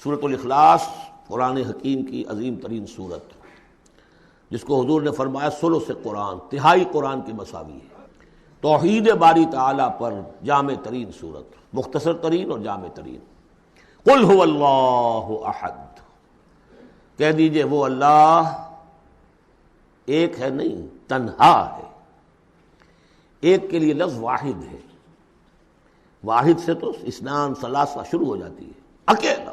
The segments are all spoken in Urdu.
سورۃ الاخلاص قرآن حکیم کی عظیم ترین سورت، جس کو حضور نے فرمایا ثلث قرآن، تہائی قرآن کے مساوی ہے۔ توحید باری تعالیٰ پر جامع ترین سورت، مختصر ترین اور جامع ترین۔ قل هو اللہ احد، کہہ دیجئے وہ اللہ ایک ہے نہیں، تنہا ہے۔ ایک کے لیے لفظ واحد ہے، واحد سے تو اثنان ثلاثہ شروع ہو جاتی ہے، اکیلا،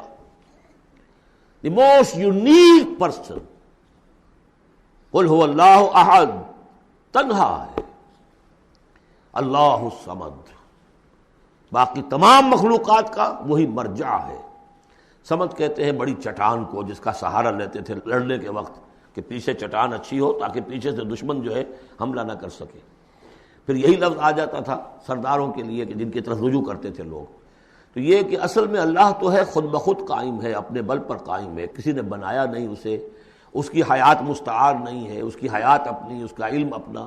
دی موسٹ یونیک پرسن۔ قل هو اللہ احد، تنہا ہے، اللہ الصمد، باقی تمام مخلوقات کا وہی مرجع ہے۔ صمد کہتے ہیں بڑی چٹان کو، جس کا سہارا لیتے تھے لڑنے کے وقت، کہ پیچھے چٹان اچھی ہو تاکہ پیچھے سے دشمن جو ہے حملہ نہ کر سکے۔ پھر یہی لفظ آ جاتا تھا سرداروں کے لیے کہ جن کی طرف رجوع کرتے تھے لوگ۔ تو یہ کہ اصل میں اللہ تو ہے خود بخود قائم ہے، اپنے بل پر قائم ہے، کسی نے بنایا نہیں اسے، اس کی حیات مستعار نہیں ہے، اس کی حیات اپنی، اس کا علم اپنا۔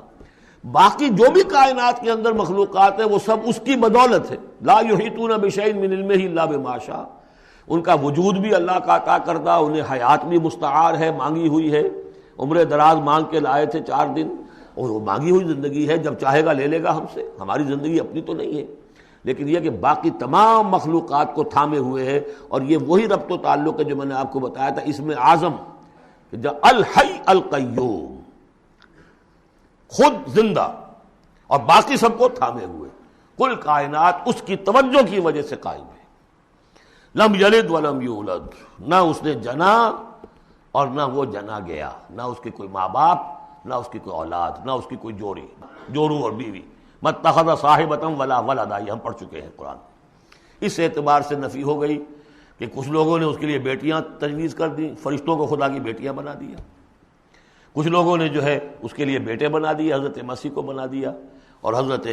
باقی جو بھی کائنات کے اندر مخلوقات ہیں وہ سب اس کی بدولت ہے۔ لا یحیطون بشیء من علمہ الا بما شاء، ان کا وجود بھی اللہ کا عطا کردہ، انہیں حیات بھی مستعار ہے، مانگی ہوئی ہے۔ عمر دراز مانگ کے لائے تھے 4 دن، اور وہ مانگی ہوئی زندگی ہے، جب چاہے گا لے لے گا ہم سے، ہماری زندگی اپنی تو نہیں ہے۔ لیکن یہ کہ باقی تمام مخلوقات کو تھامے ہوئے ہے، اور یہ وہی ربط و تعلق ہے جو میں نے آپ کو بتایا تھا اسم اعظم، جو الحی القیوم، خود زندہ اور باقی سب کو تھامے ہوئے۔ کل کائنات اس کی توجہ کی وجہ سے قائم ہے۔ لم یلد ولم یولد، نہ اس نے جنا اور نہ وہ جنا گیا، نہ اس کے کوئی ماں باپ، نہ اس کی کوئی اولاد، نہ اس کی کوئی جورو اور بیوی۔ مَتَّخَذَ صَاحِبَةً وَلَا وَلَدًا، یہ ہم پڑھ چکے ہیں قرآن۔ اس اعتبار سے نفی ہو گئی کہ کچھ لوگوں نے اس کے لیے بیٹیاں تجویز کر دیں، فرشتوں کو خدا کی بیٹیاں بنا دیا۔ کچھ لوگوں نے جو ہے اس کے لیے بیٹے بنا دیے، حضرت مسیح کو بنا دیا، اور حضرت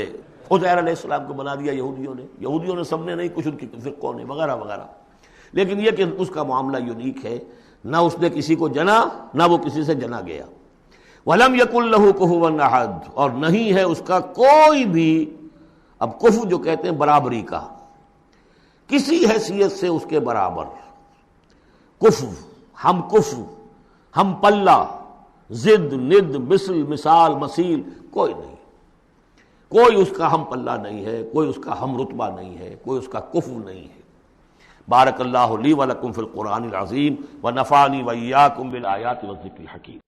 عزیر علیہ السلام کو بنا دیا یہودیوں نے سب نے نہیں، کچھ ان کی فرقوں نے وغیرہ وغیرہ۔ لیکن یہ کہ اس کا معاملہ یونیک ہے، نہ اس نے کسی کو جنا نہ وہ کسی سے جنا گیا۔ وَلَمْ يَكُنْ لَهُ كُفُوًا أَحَدٌ، اور نہیں ہے اس کا کوئی بھی، اب کفو جو کہتے ہیں برابری کا، کسی حیثیت سے اس کے برابر۔ کفو، ہم پلہ، ضد، ند، مثل، مثال، مثیل، کوئی نہیں، کوئی اس کا ہم پلہ نہیں ہے، کوئی اس کا ہم رتبہ نہیں ہے، کوئی اس کا کفو نہیں ہے۔ بارک اللہ لی ولکم فی القرآن العظیم ونفعنی وإیاکم بالآیات والذکر الحکیم۔